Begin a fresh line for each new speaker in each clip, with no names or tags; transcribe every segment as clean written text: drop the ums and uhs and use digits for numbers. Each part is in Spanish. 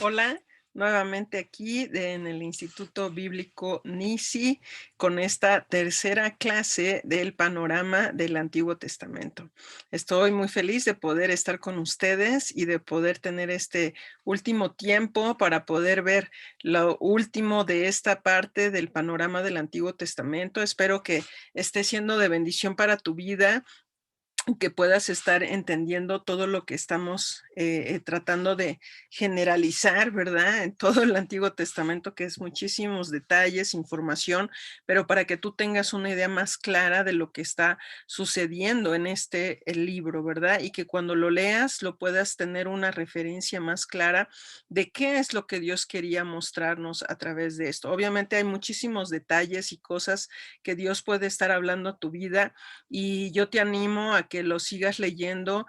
Hola, nuevamente aquí en el Instituto Bíblico Nisi con esta tercera clase del panorama del Antiguo Testamento. Estoy muy feliz de poder estar con ustedes y de poder tener este último tiempo para poder ver lo último de esta parte del panorama del Antiguo Testamento. Espero que esté siendo de bendición para tu vida, que puedas estar entendiendo todo lo que estamos tratando de generalizar, ¿verdad? En todo el Antiguo Testamento, que es muchísimos detalles, información, pero para que tú tengas una idea más clara de lo que está sucediendo en el libro, ¿verdad? Y que cuando lo leas lo puedas tener una referencia más clara de qué es lo que Dios quería mostrarnos a través de esto. Obviamente hay muchísimos detalles y cosas que Dios puede estar hablando a tu vida, y yo te animo a que lo sigas leyendo,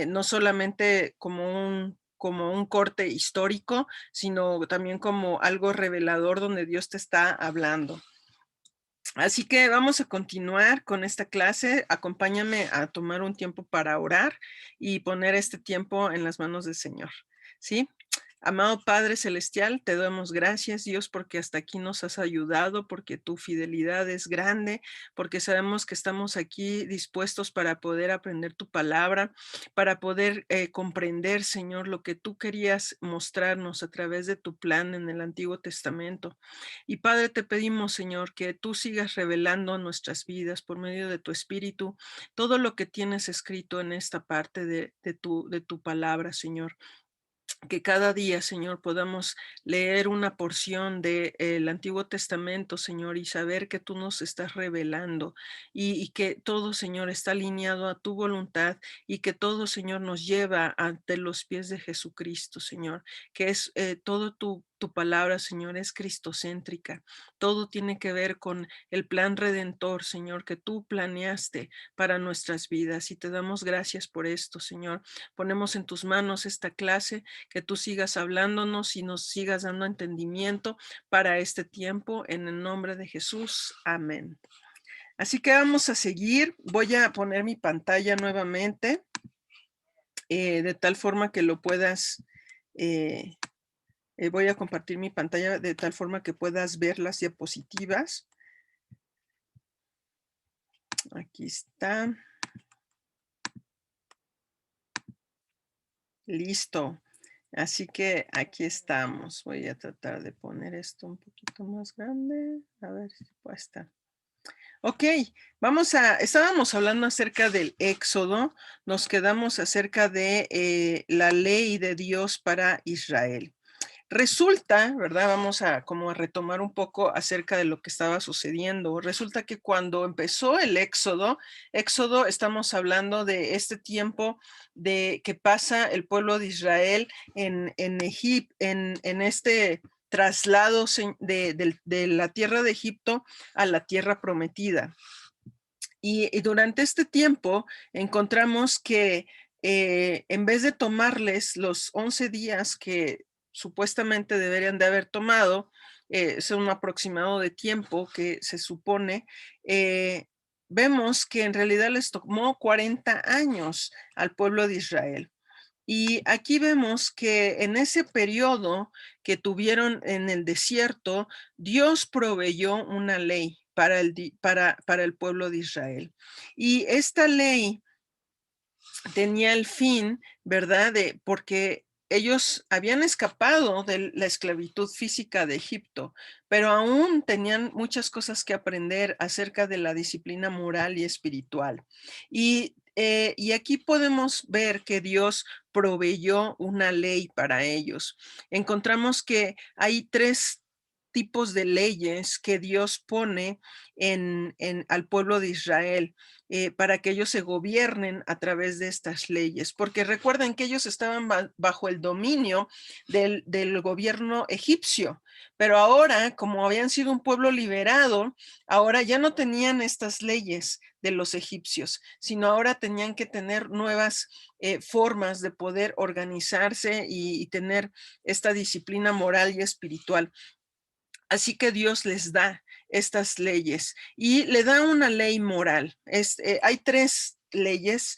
no solamente como un corte histórico, sino también como algo revelador donde Dios te está hablando. Así que vamos a continuar con esta clase. Acompáñame a tomar un tiempo para orar y poner este tiempo en las manos del Señor, ¿sí? Amado Padre Celestial, te damos gracias, Dios, porque hasta aquí nos has ayudado, porque tu fidelidad es grande, porque sabemos que estamos aquí dispuestos para poder aprender tu palabra, para poder comprender, Señor, lo que tú querías mostrarnos a través de tu plan en el Antiguo Testamento. Y Padre, te pedimos, Señor, que tú sigas revelando en nuestras vidas por medio de tu Espíritu todo lo que tienes escrito en esta parte de tu palabra, Señor. Que cada día, Señor, podamos leer una porción del Antiguo Testamento, Señor, y saber que tú nos estás revelando y que todo, Señor, está alineado a tu voluntad, y que todo, Señor, nos lleva ante los pies de Jesucristo, Señor, que es todo tu palabra, Señor, es cristocéntrica. Todo tiene que ver con el plan redentor, Señor, que tú planeaste para nuestras vidas, y te damos gracias por esto, Señor. Ponemos en tus manos esta clase, que tú sigas hablándonos y nos sigas dando entendimiento para este tiempo, en el nombre de Jesús. Amén. Así que vamos a seguir. Voy a poner mi pantalla nuevamente, de tal forma que lo puedas, eh, voy a compartir mi pantalla de tal forma que puedas ver las diapositivas. Aquí está. Listo. Así que aquí estamos. Voy a tratar de poner esto un poquito más grande. A ver si puede estar. Ok, estábamos hablando acerca del Éxodo, nos quedamos acerca de la ley de Dios para Israel. Resulta, ¿verdad? Vamos a como a retomar un poco acerca de lo que estaba sucediendo. Resulta que cuando empezó el Éxodo, estamos hablando de este tiempo de que pasa el pueblo de Israel en Egipto, en este traslado de la tierra de Egipto a la tierra prometida. Y durante este tiempo encontramos que en vez de tomarles los 11 días que supuestamente deberían de haber tomado, es un aproximado de tiempo que se supone, vemos que en realidad les tomó 40 años al pueblo de Israel. Y aquí vemos que en ese periodo que tuvieron en el desierto, Dios proveyó una ley para el pueblo de Israel. Y esta ley tenía el fin, ¿verdad? Porque ellos habían escapado de la esclavitud física de Egipto, pero aún tenían muchas cosas que aprender acerca de la disciplina moral y espiritual. Y aquí podemos ver que Dios proveyó una ley para ellos. Encontramos que hay tres tipos de leyes que Dios pone al pueblo de Israel, para que ellos se gobiernen a través de estas leyes, porque recuerden que ellos estaban bajo el dominio del gobierno egipcio, pero ahora, como habían sido un pueblo liberado, ahora ya no tenían estas leyes de los egipcios, sino ahora tenían que tener nuevas formas de poder organizarse y tener esta disciplina moral y espiritual. Así que Dios les da estas leyes y le da una ley moral. Hay tres leyes,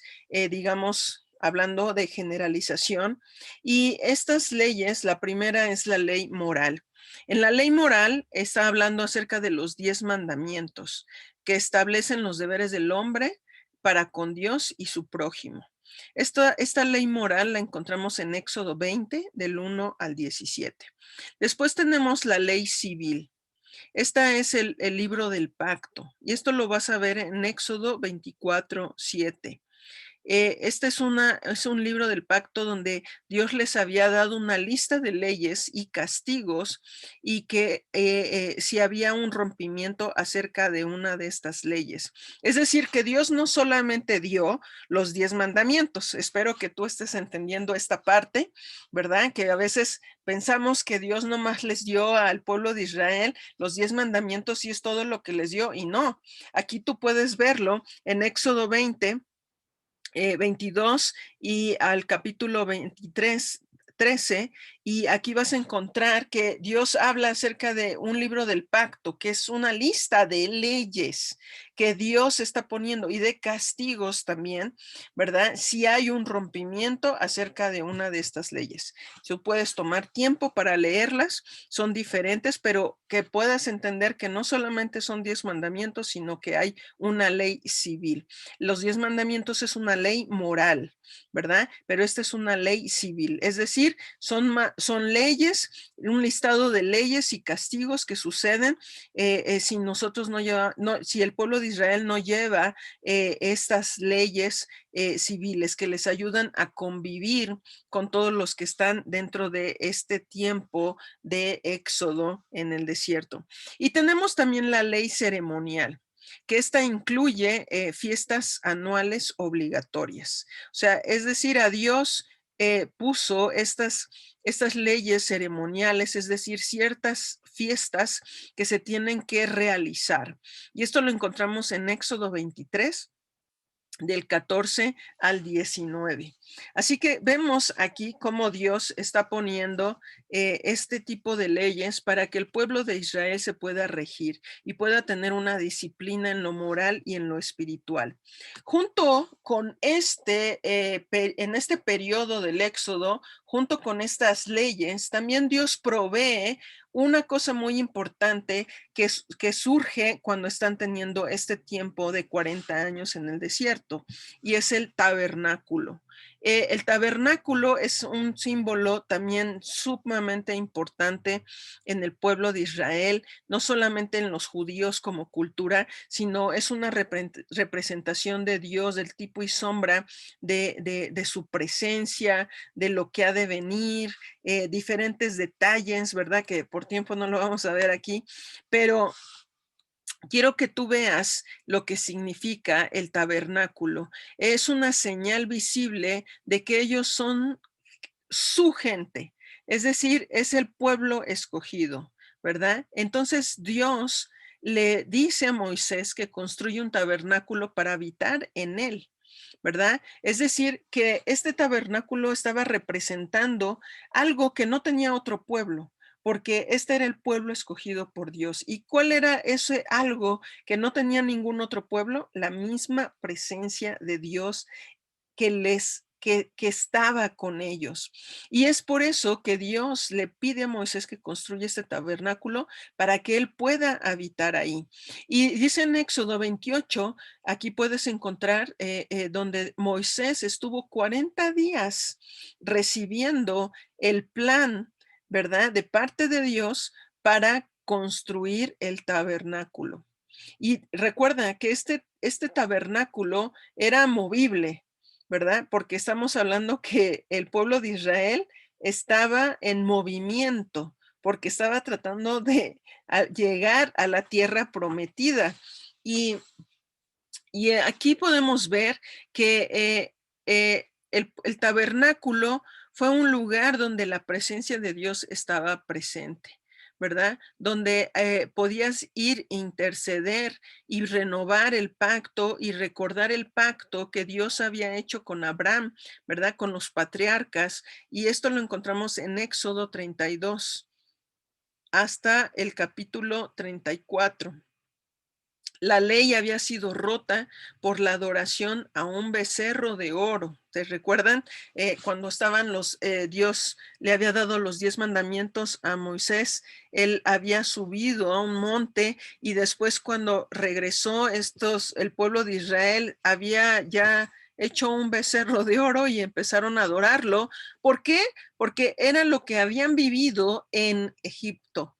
digamos, hablando de generalización. Y estas leyes, la primera es la ley moral. En la ley moral está hablando acerca de los 10 mandamientos que establecen los deberes del hombre para con Dios y su prójimo. Esta ley moral la encontramos en Éxodo 20, del 1 al 17. Después tenemos la ley civil. Esta es el libro del pacto, y esto lo vas a ver en Éxodo 24, 7. Este es un libro del pacto donde Dios les había dado una lista de leyes y castigos, y que si había un rompimiento acerca de una de estas leyes. Es decir, que Dios no solamente dio los 10 mandamientos. Espero que tú estés entendiendo esta parte, ¿verdad? Que a veces pensamos que Dios nomás les dio al pueblo de Israel los 10 mandamientos y es todo lo que les dio, y no. Aquí tú puedes verlo en Éxodo 20, 22 y al capítulo 23, 13, y aquí vas a encontrar que Dios habla acerca de un libro del pacto, que es una lista de leyes que Dios está poniendo y de castigos también, ¿verdad? Si hay un rompimiento acerca de una de estas leyes. Tú puedes tomar tiempo para leerlas, son diferentes, pero que puedas entender que no solamente son 10 mandamientos, sino que hay una ley civil. Los 10 mandamientos es una ley moral, ¿verdad? Pero esta es una ley civil, es decir, son leyes, un listado de leyes y castigos que suceden si nosotros si el pueblo de Israel no lleva estas leyes civiles que les ayudan a convivir con todos los que están dentro de este tiempo de éxodo en el desierto. Y tenemos también la ley ceremonial, que esta incluye fiestas anuales obligatorias. O sea, es decir, a Dios puso estas leyes ceremoniales, es decir, ciertas fiestas que se tienen que realizar. Y esto lo encontramos en Éxodo 23, del 14 al 19. Así que vemos aquí cómo Dios está poniendo este tipo de leyes para que el pueblo de Israel se pueda regir y pueda tener una disciplina en lo moral y en lo espiritual. Junto con en este periodo del Éxodo, junto con estas leyes, también Dios provee una cosa muy importante que surge cuando están teniendo este tiempo de 40 años en el desierto, y es el tabernáculo. El tabernáculo es un símbolo también sumamente importante en el pueblo de Israel, no solamente en los judíos como cultura, sino es una representación de Dios, del tipo y sombra de su presencia, de lo que ha de venir, diferentes detalles, ¿verdad? Que por tiempo no lo vamos a ver aquí, pero quiero que tú veas lo que significa el tabernáculo. Es una señal visible de que ellos son su gente, es decir, es el pueblo escogido, ¿verdad? Entonces Dios le dice a Moisés que construye un tabernáculo para habitar en él, ¿verdad? Es decir, que este tabernáculo estaba representando algo que no tenía otro pueblo, porque este era el pueblo escogido por Dios. ¿Y cuál era ese algo que no tenía ningún otro pueblo? La misma presencia de Dios que estaba con ellos. Y es por eso que Dios le pide a Moisés que construya este tabernáculo para que él pueda habitar ahí. Y dice en Éxodo 28, aquí puedes encontrar donde Moisés estuvo 40 días recibiendo el plan, ¿verdad? De parte de Dios para construir el tabernáculo. Y recuerda que este tabernáculo era movible, ¿verdad? Porque estamos hablando que el pueblo de Israel estaba en movimiento, porque estaba tratando de llegar a la tierra prometida. Y, aquí podemos ver que el tabernáculo fue un lugar donde la presencia de Dios estaba presente, ¿verdad? Donde podías ir, interceder y renovar el pacto y recordar el pacto que Dios había hecho con Abraham, ¿verdad? Con los patriarcas. Y esto lo encontramos en Éxodo 32 hasta el capítulo 34. La ley había sido rota por la adoración a un becerro de oro. ¿Se recuerdan? Cuando estaban Dios le había dado los 10 mandamientos a Moisés, él había subido a un monte y después cuando regresó el pueblo de Israel había ya hecho un becerro de oro y empezaron a adorarlo. ¿Por qué? Porque era lo que habían vivido en Egipto.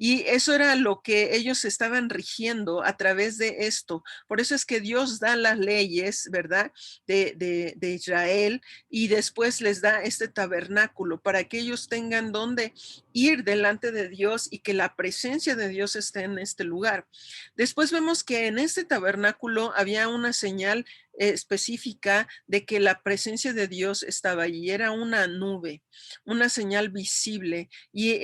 Y eso era lo que ellos estaban rigiendo a través de esto. Por eso es que Dios da las leyes, ¿verdad? De Israel y después les da este tabernáculo para que ellos tengan donde ir delante de Dios y que la presencia de Dios esté en este lugar. Después vemos que en este tabernáculo había una señal específica de que la presencia de Dios estaba allí. Era una nube, una señal visible. Y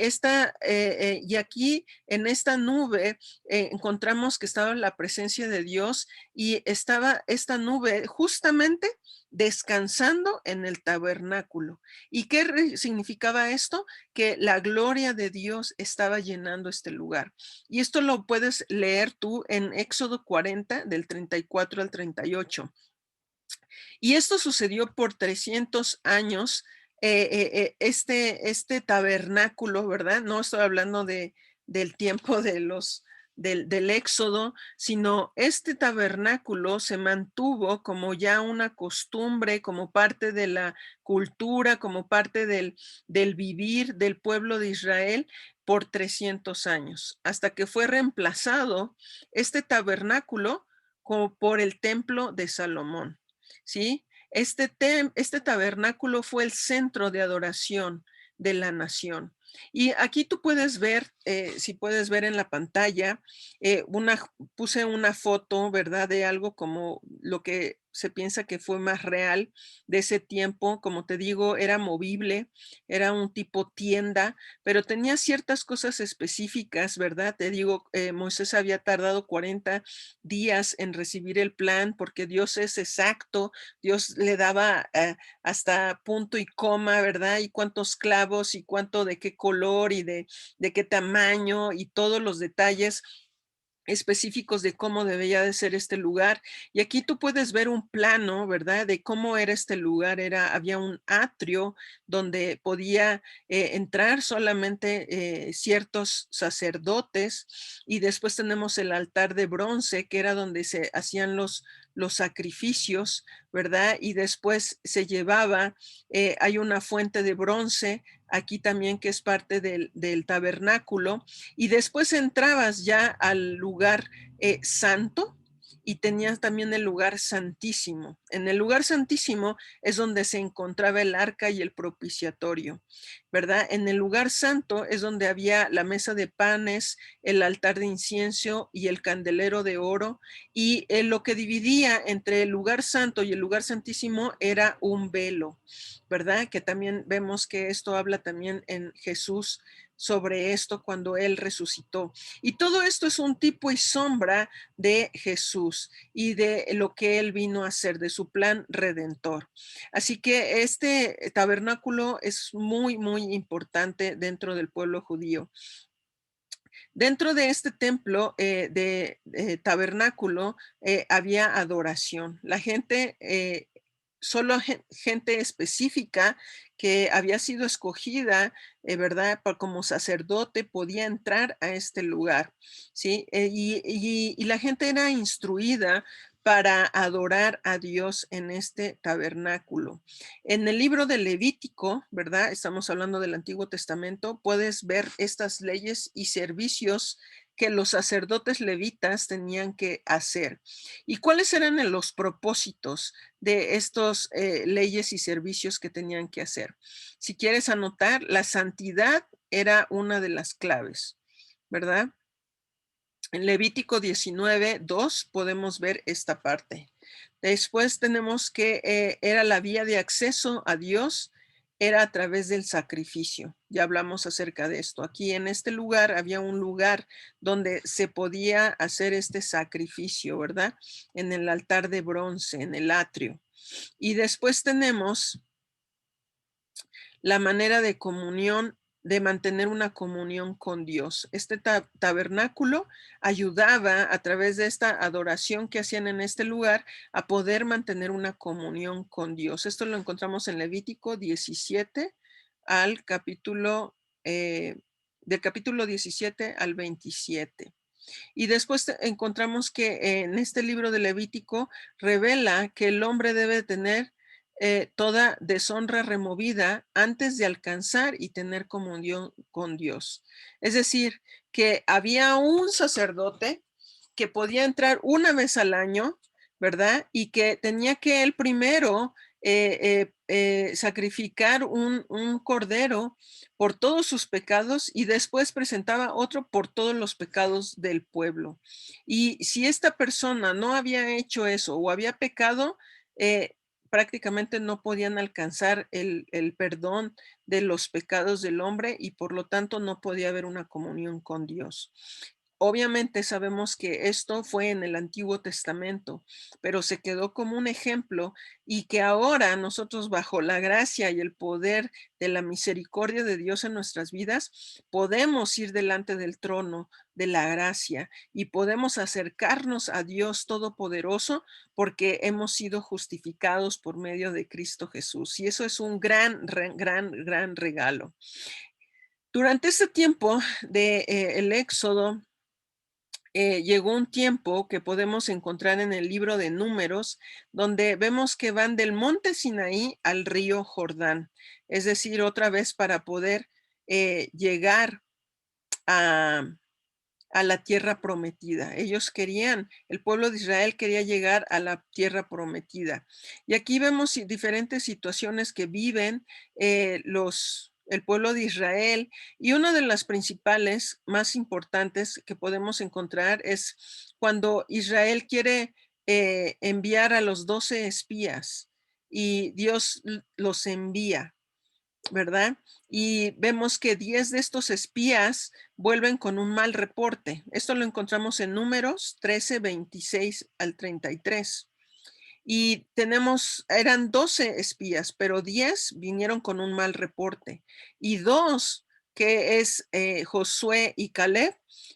aquí en esta nube encontramos que estaba la presencia de Dios y estaba esta nube justamente descansando en el tabernáculo. ¿Y qué significaba esto? Que la gloria de Dios estaba llenando este lugar. Y esto lo puedes leer tú en Éxodo 40, del 34 al 38. Y esto sucedió por 300 años. Este tabernáculo, ¿verdad? No estoy hablando del tiempo del Éxodo, sino este tabernáculo se mantuvo como ya una costumbre, como parte de la cultura, como parte del vivir del pueblo de Israel por 300 años, hasta que fue reemplazado este tabernáculo por el templo de Salomón. ¿Sí? Este tabernáculo fue el centro de adoración de la nación. Y aquí tú puedes ver, si puedes ver en la pantalla, puse una foto, ¿verdad? De algo como lo que se piensa que fue más real de ese tiempo. Como te digo, era movible, era un tipo tienda, pero tenía ciertas cosas específicas, ¿verdad? Te digo, Moisés había tardado 40 días en recibir el plan porque Dios es exacto, Dios le daba hasta punto y coma, ¿verdad? Y cuántos clavos y cuánto de qué color y de qué tamaño y todos los detalles específicos de cómo debía de ser este lugar. Y aquí tú puedes ver un plano, ¿verdad? De cómo era este lugar. Había un atrio donde podía entrar solamente ciertos sacerdotes y después tenemos el altar de bronce, que era donde se hacían los sacrificios, ¿verdad? Y después se llevaba, hay una fuente de bronce aquí también que es parte del tabernáculo, y después entrabas ya al lugar santo y tenías también el lugar santísimo. En el lugar santísimo es donde se encontraba el arca y el propiciatorio, ¿verdad? En el lugar santo es donde había la mesa de panes, el altar de incienso y el candelero de oro, y lo que dividía entre el lugar santo y el lugar santísimo era un velo, ¿verdad? Que también vemos que esto habla también en Jesús sobre esto cuando él resucitó. Y todo esto es un tipo y sombra de Jesús y de lo que él vino a hacer, de su plan redentor. Así que este tabernáculo es muy, muy importante dentro del pueblo judío. Dentro de este templo de tabernáculo había adoración. La gente, solo gente específica que había sido escogida, ¿verdad? Como sacerdote podía entrar a este lugar, ¿sí? Y la gente era instruida para adorar a Dios en este tabernáculo. En el libro de Levítico, ¿verdad? Estamos hablando del Antiguo Testamento, puedes ver estas leyes y servicios que los sacerdotes levitas tenían que hacer. ¿Y cuáles eran los propósitos de estos leyes y servicios que tenían que hacer? Si quieres anotar, la santidad era una de las claves, ¿verdad? En Levítico 19:2 podemos ver esta parte. Después tenemos que era la vía de acceso a Dios, era a través del sacrificio. Ya hablamos acerca de esto. Aquí en este lugar había un lugar donde se podía hacer este sacrificio, ¿verdad? En el altar de bronce, en el atrio. Y después tenemos la manera de comunión de mantener una comunión con Dios. Este tabernáculo ayudaba a través de esta adoración que hacían en este lugar a poder mantener una comunión con Dios. Esto lo encontramos en Levítico 17 al capítulo, del capítulo 17 al 27. Y después encontramos que en este libro de Levítico revela que el hombre debe tener toda deshonra removida antes de alcanzar y tener comunión con Dios. Es decir, que había un sacerdote que podía entrar una vez al año, ¿verdad? Y que tenía que él primero sacrificar un cordero por todos sus pecados y después presentaba otro por todos los pecados del pueblo. Y si esta persona no había hecho eso o había pecado, eh, prácticamente no podían alcanzar el perdón de los pecados del hombre y por lo tanto no podía haber una comunión con Dios. Obviamente sabemos que esto fue en el Antiguo Testamento, pero se quedó como un ejemplo y que ahora nosotros bajo la gracia y el poder de la misericordia de Dios en nuestras vidas, podemos ir delante del trono de la gracia y podemos acercarnos a Dios Todopoderoso porque hemos sido justificados por medio de Cristo Jesús. Y eso es un gran regalo. Durante este tiempo de el Éxodo, llegó un tiempo que podemos encontrar en el libro de Números, donde vemos que van del monte Sinaí al río Jordán, es decir, otra vez para poder llegar a, a la tierra prometida. Ellos querían, el pueblo de Israel quería llegar a la tierra prometida. Y aquí vemos diferentes situaciones que viven el pueblo de Israel, y una de las principales, más importantes que podemos encontrar es cuando Israel quiere enviar a los 12 espías y Dios los envía, ¿verdad? Y vemos que 10 de estos espías vuelven con un mal reporte. Esto lo encontramos en Números 13, 26 al 33. Y eran 12 espías, pero 10 vinieron con un mal reporte. Y dos, que es Josué y Caleb,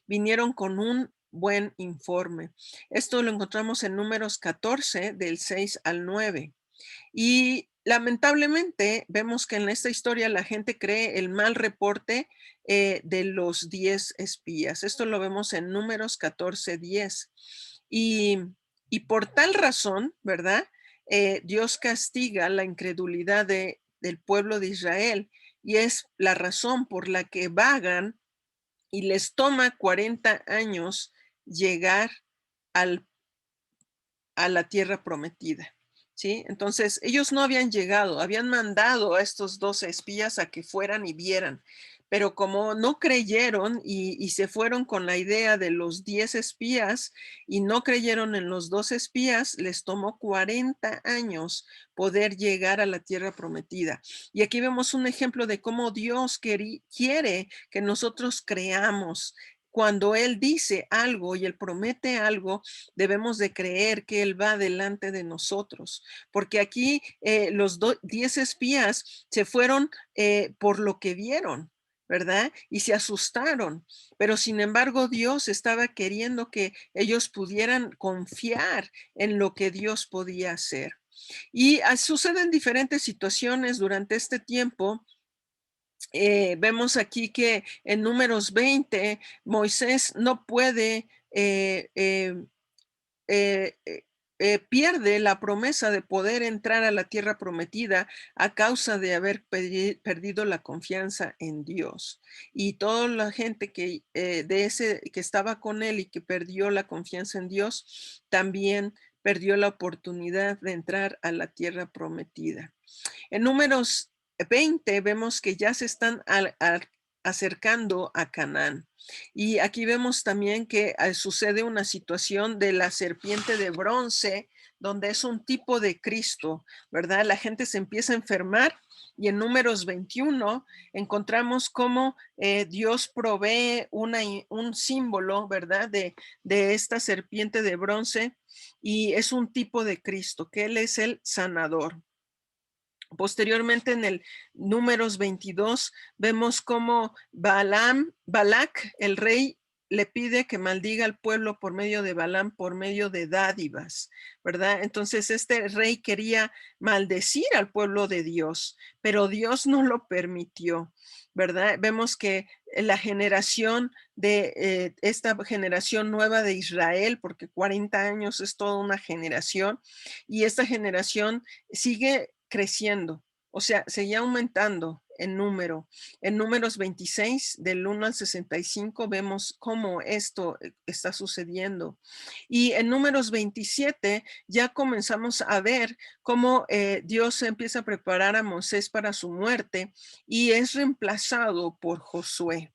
vinieron con un buen informe. Esto lo encontramos en Números 14, del 6 al 9. Y lamentablemente vemos que en esta historia la gente cree el mal reporte de los 10 espías. Esto lo vemos en Números 14, 10. Y, y por tal razón, ¿verdad? Dios castiga la incredulidad del pueblo de Israel y es la razón por la que vagan y les toma 40 años llegar al a la tierra prometida. ¿Sí? Entonces, ellos no habían llegado, habían mandado a estos 12 espías a que fueran y vieran, pero como no creyeron y se fueron con la idea de los 10 espías y no creyeron en los 12 espías, les tomó 40 años poder llegar a la tierra prometida. Y aquí vemos un ejemplo de cómo Dios quiere que nosotros creamos. Cuando Él dice algo y Él promete algo, debemos de creer que Él va delante de nosotros, porque aquí los 10 espías se fueron por lo que vieron, ¿verdad? Y se asustaron, pero sin embargo Dios estaba queriendo que ellos pudieran confiar en lo que Dios podía hacer. Y suceden diferentes situaciones durante este tiempo. Vemos aquí que en Números 20, Moisés no puede eh, eh, pierde la promesa de poder entrar a la tierra prometida a causa de haber perdido la confianza en Dios. Y toda la gente que estaba con él y que perdió la confianza en Dios, también perdió la oportunidad de entrar a la tierra prometida. En Números 20 vemos que ya se están acercando a Canaán. Y aquí vemos también que sucede una situación de la serpiente de bronce, donde es un tipo de Cristo, ¿verdad? La gente se empieza a enfermar y en Números 21 encontramos cómo Dios provee un símbolo, ¿verdad? De esta serpiente de bronce y es un tipo de Cristo, que Él es el sanador. Posteriormente, en el Números 22, vemos cómo Balac, el rey, le pide que maldiga al pueblo por medio de Balaam, por medio de dádivas, ¿verdad? Entonces este rey quería maldecir al pueblo de Dios, pero Dios no lo permitió, ¿verdad? Vemos que la generación de esta generación nueva de Israel, porque 40 años es toda una generación, y esta generación sigue creciendo, o sea, seguía aumentando en número. En Números 26, del 1 al 65, vemos cómo esto está sucediendo. Y en Números 27 ya comenzamos a ver cómo Dios empieza a preparar a Moisés para su muerte y es reemplazado por Josué,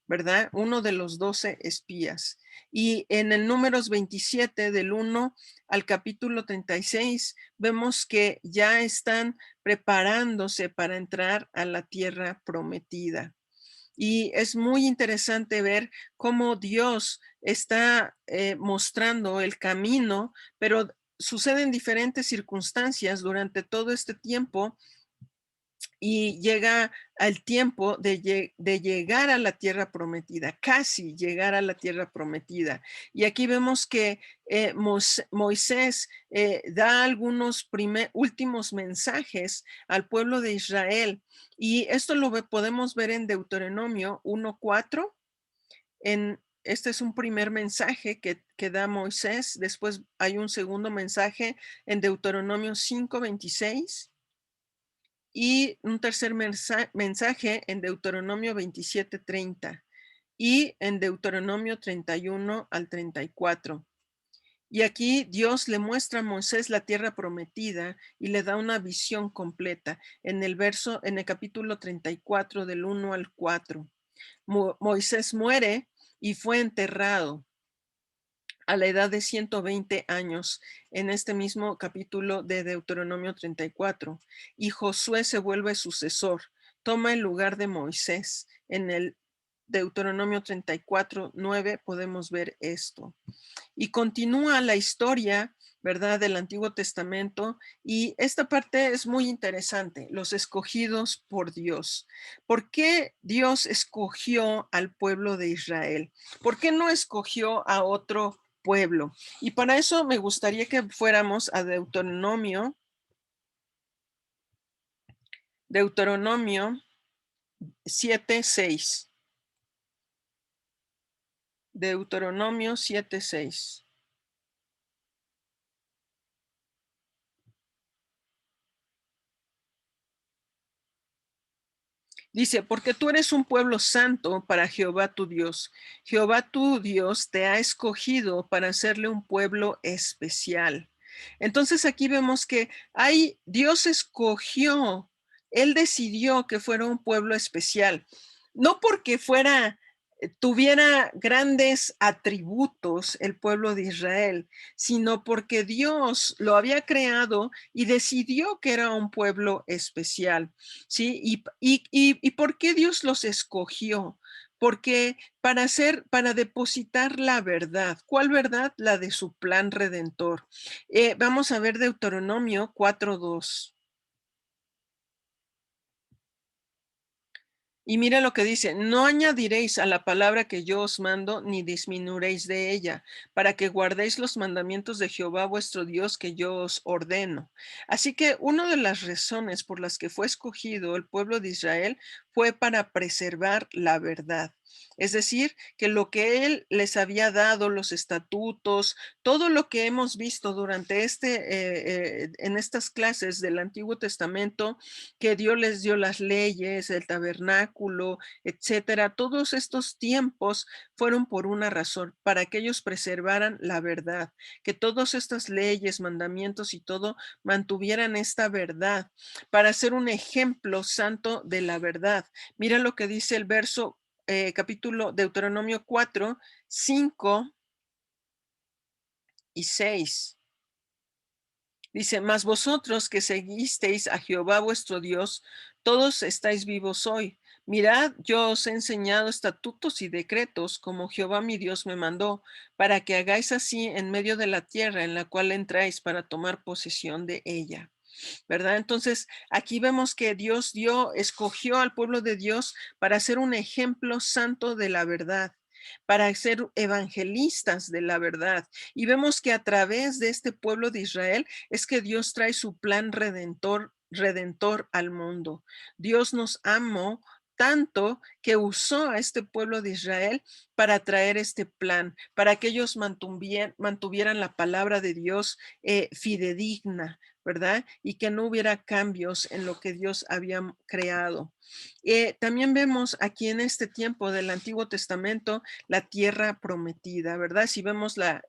¿verdad? Uno de los 12 espías. Y en el Números 27, del 1 al capítulo 36, vemos que ya están preparándose para entrar a la tierra prometida. Y es muy interesante ver cómo Dios está mostrando el camino, pero suceden diferentes circunstancias durante todo este tiempo y llega al tiempo de llegar a la tierra prometida, casi llegar a la tierra prometida. Y aquí vemos que Moisés da algunos últimos mensajes al pueblo de Israel. Y esto lo podemos ver en Deuteronomio 1:4. Este es un primer mensaje que da Moisés. Después hay un segundo mensaje en Deuteronomio 5:26 y un tercer mensaje en Deuteronomio 27:30 y en Deuteronomio 31 al 34. Y aquí Dios le muestra a Moisés la tierra prometida y le da una visión completa en el capítulo 34 del 1 al 4. Moisés muere y fue enterrado a la edad de 120 años en este mismo capítulo de Deuteronomio 34. Y Josué se vuelve sucesor, toma el lugar de Moisés. En el Deuteronomio 34:9 podemos ver esto. Y continúa la historia, ¿verdad?, del Antiguo Testamento. Y esta parte es muy interesante, los escogidos por Dios. ¿Por qué Dios escogió al pueblo de Israel? ¿Por qué no escogió a otro pueblo? Y para eso me gustaría que fuéramos a Deuteronomio 7:6. Deuteronomio 7:6. Dice, porque tú eres un pueblo santo para Jehová tu Dios. Jehová tu Dios te ha escogido para hacerle un pueblo especial. Entonces aquí vemos que Dios escogió, Él decidió que fuera un pueblo especial. No porque tuviera grandes atributos el pueblo de Israel, sino porque Dios lo había creado y decidió que era un pueblo especial. ¿Sí? ¿Y por qué Dios los escogió? Porque para depositar la verdad. ¿Cuál verdad? La de su plan redentor. Vamos a ver Deuteronomio 4:2. Y mira lo que dice, no añadiréis a la palabra que yo os mando, ni disminuiréis de ella, para que guardéis los mandamientos de Jehová vuestro Dios que yo os ordeno. Así que una de las razones por las que fue escogido el pueblo de Israel fue para preservar la verdad. Es decir, que lo que él les había dado, los estatutos, todo lo que hemos visto durante en estas clases del Antiguo Testamento, que Dios les dio las leyes, el tabernáculo, etcétera. Todos estos tiempos fueron por una razón, para que ellos preservaran la verdad, que todas estas leyes, mandamientos y todo mantuvieran esta verdad, para ser un ejemplo santo de la verdad. Mira lo que dice el verso, capítulo Deuteronomio 4, 5 y 6. Dice, mas vosotros que seguisteis a Jehová vuestro Dios, todos estáis vivos hoy. Mirad, yo os he enseñado estatutos y decretos, como Jehová mi Dios me mandó, para que hagáis así en medio de la tierra en la cual entráis para tomar posesión de ella. ¿verdad? Entonces, aquí vemos que Dios escogió al pueblo de Dios para ser un ejemplo santo de la verdad, para ser evangelistas de la verdad. Y vemos que a través de este pueblo de Israel es que Dios trae su plan redentor al mundo. Dios nos amó tanto que usó a este pueblo de Israel para traer este plan, para que ellos mantuvieran la palabra de Dios fidedigna, ¿verdad? Y que no hubiera cambios en lo que Dios había creado. También vemos aquí en este tiempo del Antiguo Testamento la tierra prometida, ¿verdad? Si vemos la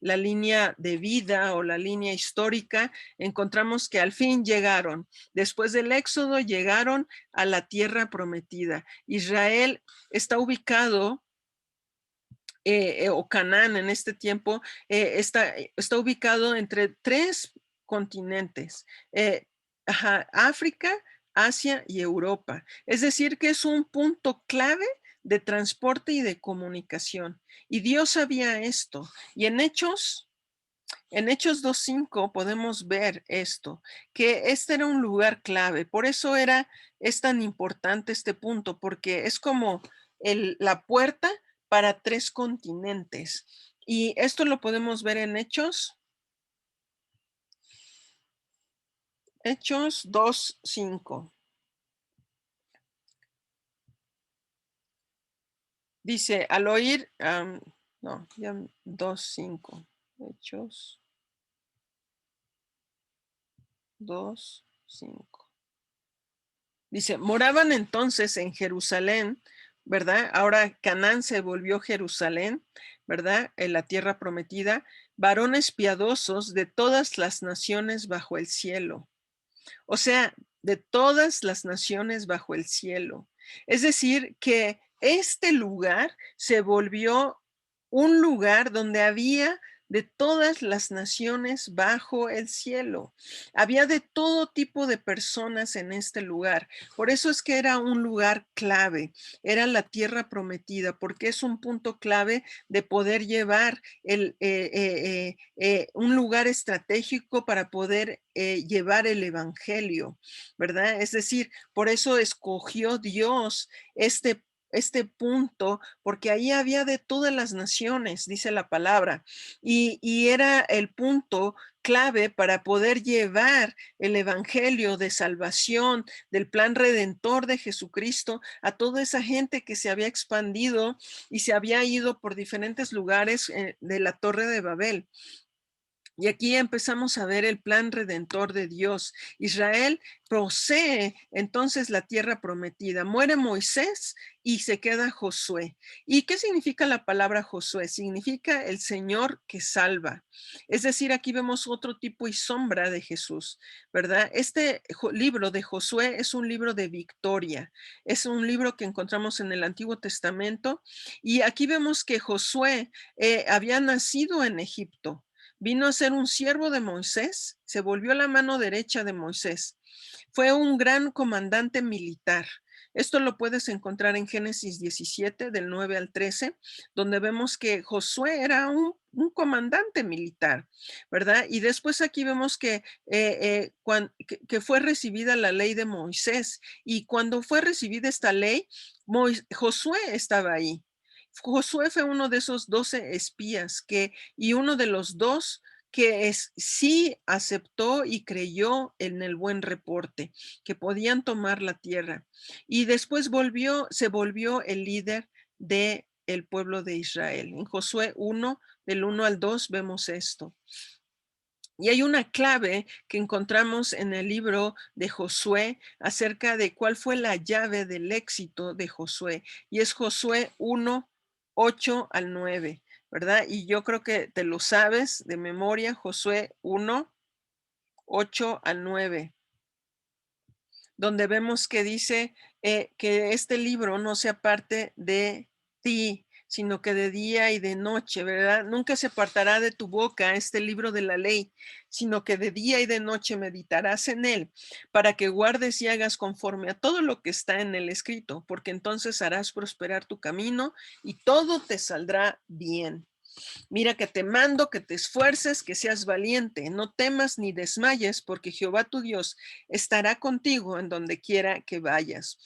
línea de vida o la línea histórica, encontramos que al fin llegaron. Después del Éxodo llegaron a la tierra prometida. Israel está ubicado o Canaán en este tiempo está ubicado entre tres continentes, África, Asia y Europa. Es decir, que es un punto clave de transporte y de comunicación. Y Dios sabía esto. Y en Hechos 2.5 podemos ver esto, que este era un lugar clave. Por eso es tan importante este punto, porque es como la puerta para tres continentes. Y esto lo podemos ver en Hechos 2.5. Dice, al oír, no, ya 2.5. Hechos 2.5. Dice, moraban entonces en Jerusalén, ¿verdad? Ahora Canaán se volvió Jerusalén, ¿verdad? En la tierra prometida, varones piadosos de todas las naciones bajo el cielo. O sea, de todas las naciones bajo el cielo. Es decir, que este lugar se volvió un lugar donde había de todas las naciones bajo el cielo. Había de todo tipo de personas en este lugar. Por eso es que era un lugar clave, era la tierra prometida, porque es un punto clave de poder llevar un lugar estratégico para poder llevar el evangelio, ¿verdad? Es decir, por eso escogió Dios este punto, porque ahí había de todas las naciones, dice la palabra, y era el punto clave para poder llevar el evangelio de salvación, del plan redentor de Jesucristo a toda esa gente que se había expandido y se había ido por diferentes lugares de la Torre de Babel. Y aquí empezamos a ver el plan redentor de Dios. Israel posee entonces la tierra prometida. Muere Moisés y se queda Josué. ¿Y qué significa la palabra Josué? Significa el Señor que salva. Es decir, aquí vemos otro tipo y sombra de Jesús, ¿verdad? Este libro de Josué es un libro de victoria. Es un libro que encontramos en el Antiguo Testamento. Y aquí vemos que Josué había nacido en Egipto. Vino a ser un siervo de Moisés, se volvió la mano derecha de Moisés. Fue un gran comandante militar. Esto lo puedes encontrar en Génesis 17, del 9 al 13, donde vemos que Josué era un comandante militar, ¿verdad? Y después aquí vemos que fue recibida la ley de Moisés. Y cuando fue recibida esta ley, Josué estaba ahí. Josué fue uno de esos 12 espías y uno de los dos sí aceptó y creyó en el buen reporte, que podían tomar la tierra. Y después se volvió el líder del pueblo de Israel. En Josué 1, del 1 al 2, vemos esto. Y hay una clave que encontramos en el libro de Josué acerca de cuál fue la llave del éxito de Josué. Y es Josué 1, 8 al 9, ¿verdad? Y yo creo que te lo sabes de memoria, Josué 1, 8 al 9, donde vemos que dice que este libro no sea parte de ti, sino que de día y de noche, ¿verdad? Nunca se apartará de tu boca este libro de la ley, sino que de día y de noche meditarás en él, para que guardes y hagas conforme a todo lo que está en el escrito, porque entonces harás prosperar tu camino y todo te saldrá bien. Mira que te mando, que te esfuerces, que seas valiente, no temas ni desmayes, porque Jehová tu Dios estará contigo en donde quiera que vayas.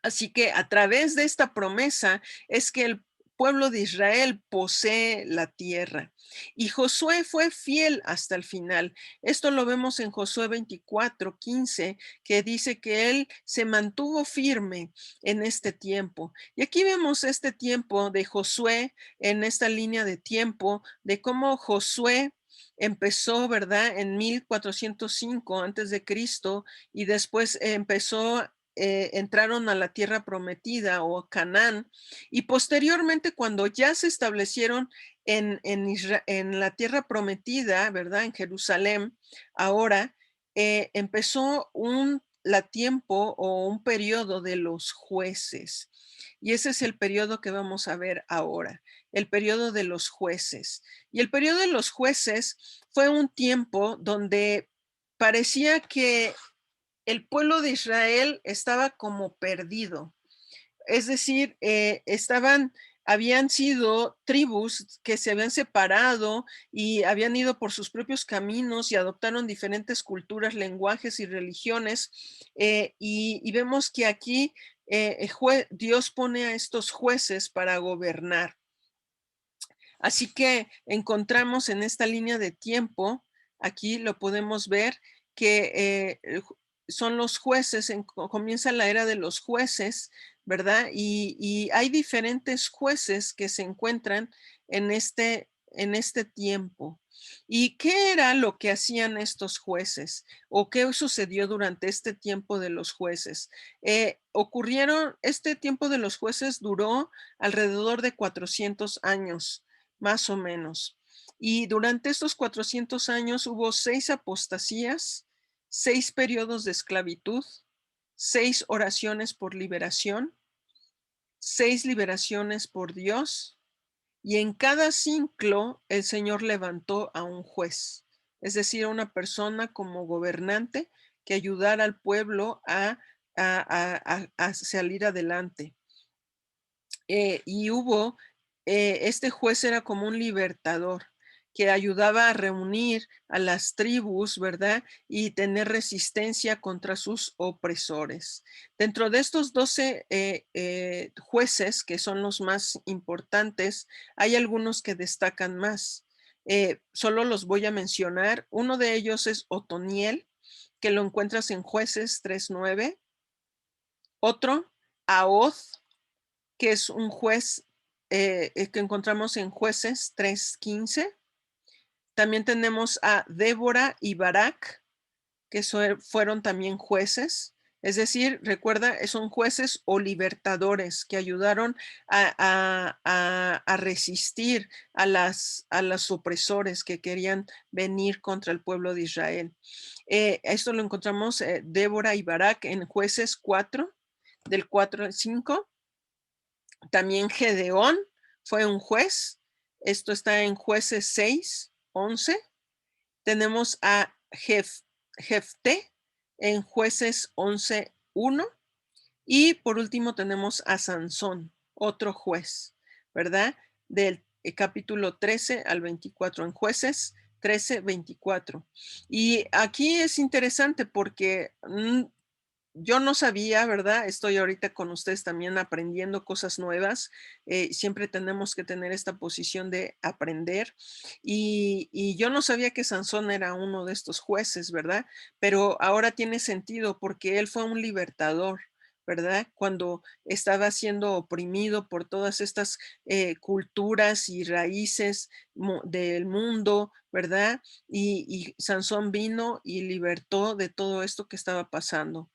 Así que a través de esta promesa es que el pueblo de Israel posee la tierra. Y Josué fue fiel hasta el final. Esto lo vemos en Josué 24:15, que dice que él se mantuvo firme en este tiempo. Y aquí vemos este tiempo de Josué en esta línea de tiempo, de cómo Josué empezó, ¿verdad? En 1405 antes de Cristo y después empezó entraron a la tierra prometida o Canaán, y posteriormente cuando ya se establecieron en la tierra prometida, ¿verdad? En Jerusalén, ahora empezó la tiempo o un periodo de los jueces. Y ese es el periodo que vamos a ver ahora, el periodo de los jueces. Y el periodo de los jueces fue un tiempo donde parecía que el pueblo de Israel estaba como perdido. Es decir, habían sido tribus que se habían separado y habían ido por sus propios caminos y adoptaron diferentes culturas, lenguajes y religiones. Y vemos que aquí Dios pone a estos jueces para gobernar. Así que encontramos en esta línea de tiempo, aquí lo podemos ver, que son los jueces, comienza la era de los jueces, ¿verdad? Y hay diferentes jueces que se encuentran en este tiempo. ¿Y qué era lo que hacían estos jueces? ¿O qué sucedió durante este tiempo de los jueces? Este tiempo de los jueces duró alrededor de 400 años más o menos. Y durante estos 400 años hubo 6 apostasías, 6 periodos de esclavitud, 6 oraciones por liberación, 6 liberaciones por Dios, y en cada ciclo el Señor levantó a un juez, es decir, a una persona como gobernante que ayudara al pueblo a salir adelante. Y este juez era como un libertador que ayudaba a reunir a las tribus, ¿verdad? Y tener resistencia contra sus opresores. Dentro de estos 12 jueces, que son los más importantes, hay algunos que destacan más. Solo los voy a mencionar. Uno de ellos es Otoniel, que lo encuentras en Jueces 3:9. Otro, Ahoz, que es un juez que encontramos en Jueces 3:15. También tenemos a Débora y Barak, que fueron también jueces. Es decir, recuerda, son jueces o libertadores que ayudaron a resistir a los opresores que querían venir contra el pueblo de Israel. Esto lo encontramos, Débora y Barak, en Jueces 4, del 4 al 5. También Gedeón fue un juez. Esto está en Jueces 6:11. Tenemos a Jefté en Jueces 11:1. Y por último tenemos a Sansón, otro juez, ¿verdad? Del capítulo 13 al 24 en Jueces 13:24. Y aquí es interesante porque yo no sabía, ¿verdad? Estoy ahorita con ustedes también aprendiendo cosas nuevas. Siempre tenemos que tener esta posición de aprender. Y yo no sabía que Sansón era uno de estos jueces, ¿verdad? Pero ahora tiene sentido porque él fue un libertador. ¿Verdad? Cuando estaba siendo oprimido por todas estas culturas y raíces del mundo, ¿verdad? Y Sansón vino y libertó de todo esto que estaba pasando.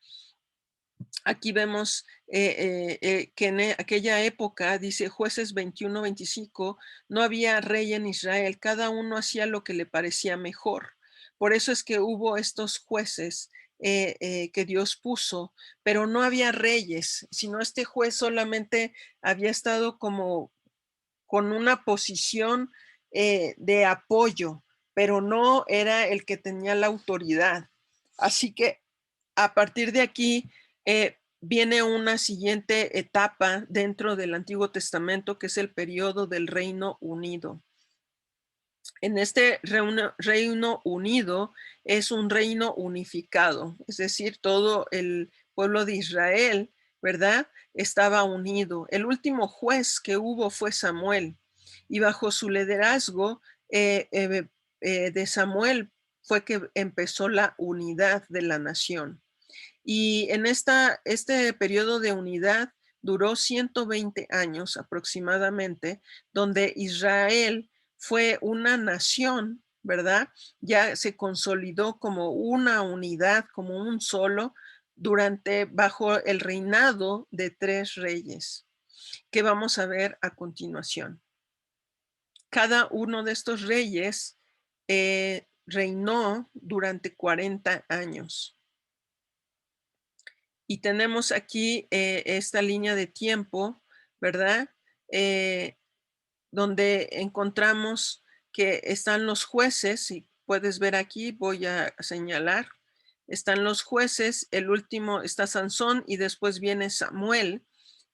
Aquí vemos que en aquella época, dice Jueces 21:25, no había rey en Israel, cada uno hacía lo que le parecía mejor. Por eso es que hubo estos jueces que Dios puso, pero no había reyes, sino este juez solamente había estado como con una posición de apoyo, pero no era el que tenía la autoridad. Así que a partir de aquí viene una siguiente etapa dentro del Antiguo Testamento, que es el periodo del Reino Unido. En este Reino Unido es un reino unificado, es decir, todo el pueblo de Israel, ¿verdad? Estaba unido. El último juez que hubo fue Samuel, y bajo su liderazgo de Samuel fue que empezó la unidad de la nación. Y en este periodo de unidad duró 120 años aproximadamente, donde Israel fue una nación, ¿verdad? Ya se consolidó como una unidad, como un solo, bajo el reinado de 3 reyes, que vamos a ver a continuación. Cada uno de estos reyes reinó durante 40 años. Y tenemos aquí esta línea de tiempo, ¿verdad? Eh, donde encontramos que están los jueces, y puedes ver aquí, voy a señalar, están los jueces, el último está Sansón y después viene Samuel,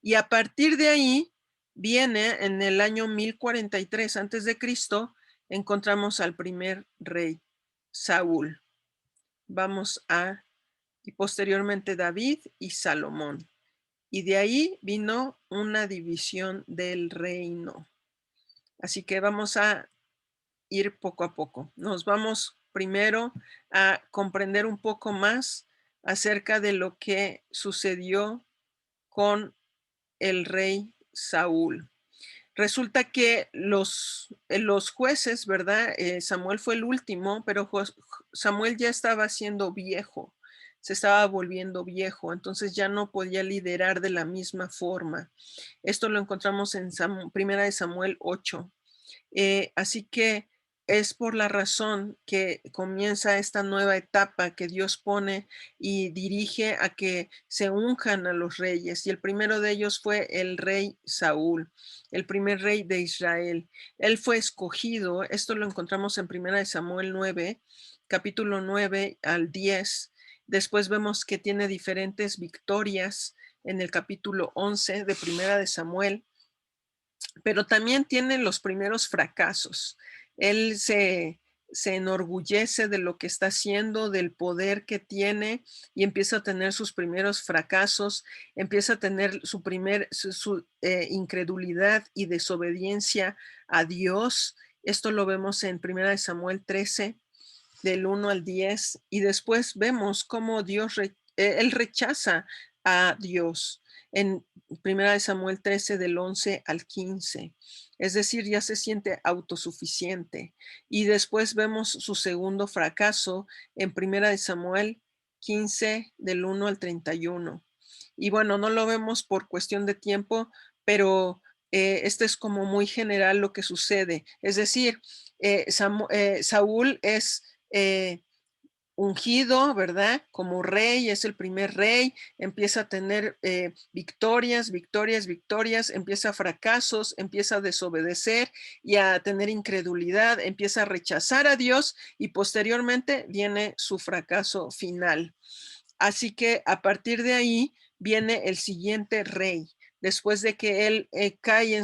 y a partir de ahí viene en el año 1043 antes de Cristo, encontramos al primer rey, Saúl. Vamos a y posteriormente David y Salomón. Y de ahí vino una división del reino. Así que vamos a ir poco a poco. Nos vamos primero a comprender un poco más acerca de lo que sucedió con el rey Saúl. Resulta que los jueces, ¿verdad? Samuel fue el último, pero Samuel ya estaba siendo viejo, se estaba volviendo viejo, entonces ya no podía liderar de la misma forma. Esto lo encontramos en Primera de Samuel 8. Así que es por la razón que comienza esta nueva etapa que Dios pone y dirige a que se unjan a los reyes. Y el primero de ellos fue el rey Saúl, el primer rey de Israel. Él fue escogido, esto lo encontramos en Primera de Samuel 9, capítulo 9 al 10. Después vemos que tiene diferentes victorias en el capítulo 11 de Primera de Samuel, pero también tiene los primeros fracasos. Él se enorgullece de lo que está haciendo, del poder que tiene, y empieza a tener sus primeros fracasos, empieza a tener su incredulidad y desobediencia a Dios. Esto lo vemos en 1 Samuel 13, del 1 al 10, y después vemos cómo él rechaza a Dios en 1 Samuel 13, del 11 al 15. Es decir, ya se siente autosuficiente. Y después vemos su segundo fracaso en 1 Samuel 15, del 1 al 31. Y bueno, no lo vemos por cuestión de tiempo, pero este es como muy general lo que sucede. Es decir, Saúl es ungido, ¿verdad? Como rey, es el primer rey, empieza a tener victorias, victorias, victorias, empieza a fracasos, empieza a desobedecer y a tener incredulidad, empieza a rechazar a Dios, y posteriormente viene su fracaso final. Así que a partir de ahí viene el siguiente rey. Después de que él cae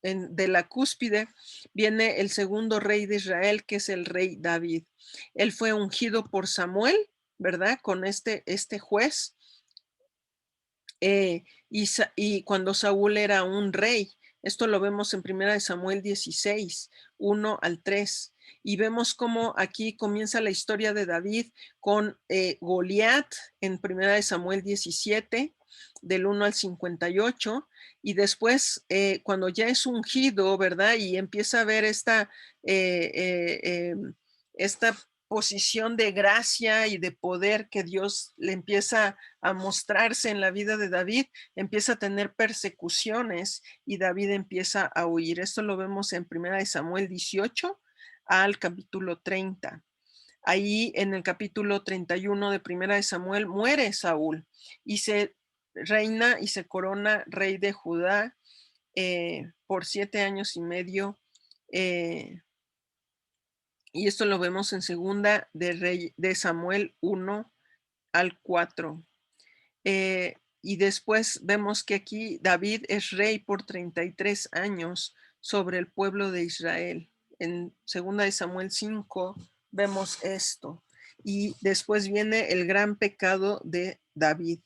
de la cúspide, viene el segundo rey de Israel, que es el rey David. Él fue ungido por Samuel, ¿verdad? Con este juez. Y cuando Saúl era un rey, esto lo vemos en 1 Samuel 16, 1 al 3. Y vemos cómo aquí comienza la historia de David con Goliat en 1 Samuel 17, del 1 al 58. Y después, cuando ya es ungido, ¿verdad? Y empieza a ver eh, eh, eh, esta posición de gracia y de poder que Dios le empieza a mostrarse en la vida de David, empieza a tener persecuciones y David empieza a huir. Esto lo vemos en 1 Samuel 18 al capítulo 30. Ahí en el capítulo 31 de 1 Samuel muere Saúl y se reina y se corona rey de Judá por 7 años y medio. Y esto lo vemos en segunda de Samuel 1 al 4. Y después vemos que aquí David es rey por 33 años sobre el pueblo de Israel. en 2 de Samuel 5 vemos esto. Y después viene el gran pecado de David,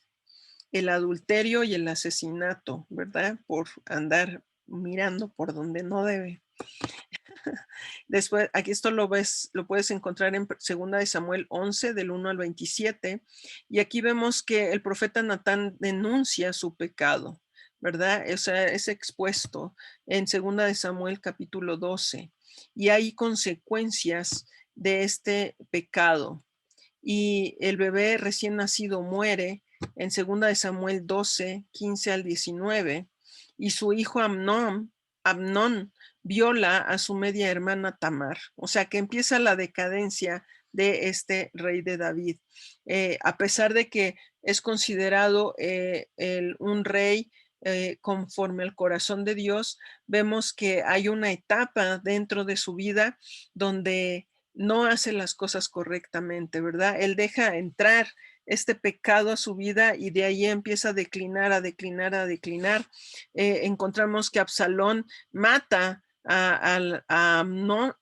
el adulterio y el asesinato, ¿verdad? Por andar mirando por donde no debe. Después, aquí esto lo ves, lo puedes encontrar en 2 de Samuel 11, del 1 al 27, y aquí vemos que el profeta Natán denuncia su pecado, ¿verdad? O sea, es expuesto en 2 de Samuel capítulo 12, y hay consecuencias de este pecado. Y el bebé recién nacido muere en 2 de Samuel 12, 15 al 19, y su hijo Amnón viola a su media hermana Tamar. O sea que empieza la decadencia de este rey de David. A pesar de que es considerado un rey conforme al corazón de Dios, vemos que hay una etapa dentro de su vida donde no hace las cosas correctamente, ¿verdad? Él deja entrar este pecado a su vida y de ahí empieza a declinar, a declinar, a declinar. Encontramos que Absalón mata a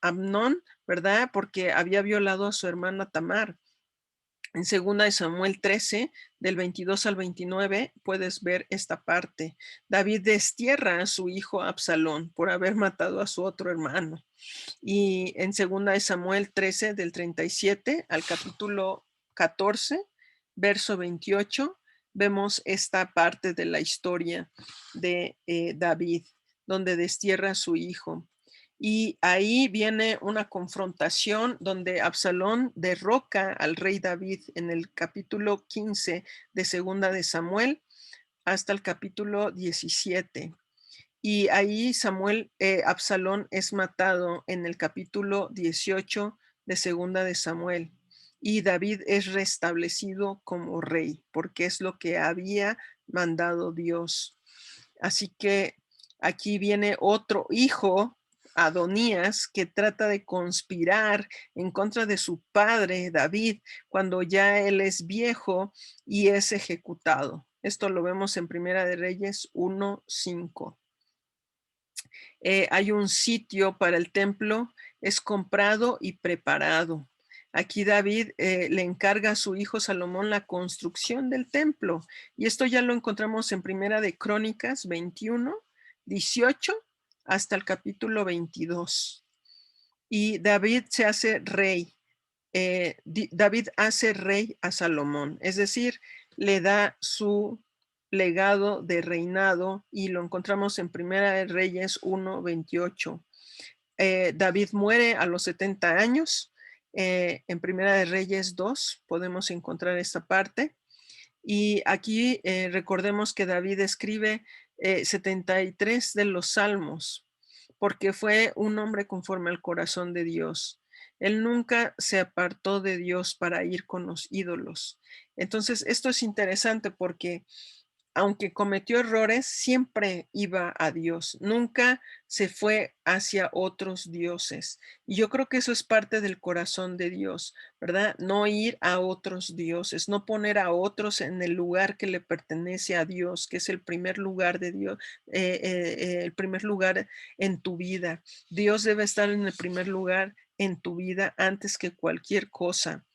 Amnón, ¿verdad? Porque había violado a su hermana Tamar. En 2 de Samuel 13, del 22 al 29, puedes ver esta parte. David destierra a su hijo Absalón por haber matado a su otro hermano. Y en 2 de Samuel 13, del 37 al capítulo 14, verso 28, vemos esta parte de la historia de David, donde destierra a su hijo. Y ahí viene una confrontación donde Absalón derroca al rey David en el capítulo 15 de 2 de Samuel hasta el capítulo 17. Y ahí Absalón es matado en el capítulo 18 de 2 de Samuel. Y David es restablecido como rey, porque es lo que había mandado Dios. Así que aquí viene otro hijo, Adonías, que trata de conspirar en contra de su padre David cuando ya él es viejo y es ejecutado. Esto lo vemos en Primera de Reyes 1:5. Hay un sitio para el templo, es comprado y preparado. Aquí David le encarga a su hijo Salomón la construcción del templo, y esto ya lo encontramos en Primera de Crónicas 21:18 hasta el capítulo 22. Y David se hace rey. David hace rey a Salomón, es decir, le da su legado de reinado, y lo encontramos en Primera de Reyes 1:28. David muere a los 70 años. En Primera de Reyes 2 podemos encontrar esta parte. Y aquí recordemos que David escribe 73 de los salmos, porque fue un hombre conforme al corazón de Dios. Él nunca se apartó de Dios para ir con los ídolos. Entonces, esto es interesante porque aunque cometió errores, siempre iba a Dios, nunca se fue hacia otros dioses. Y yo creo que eso es parte del corazón de Dios, ¿verdad? No ir a otros dioses, no poner a otros en el lugar que le pertenece a Dios, que es el primer lugar de Dios, el primer lugar en tu vida. Dios debe estar en el primer lugar en tu vida antes que cualquier cosa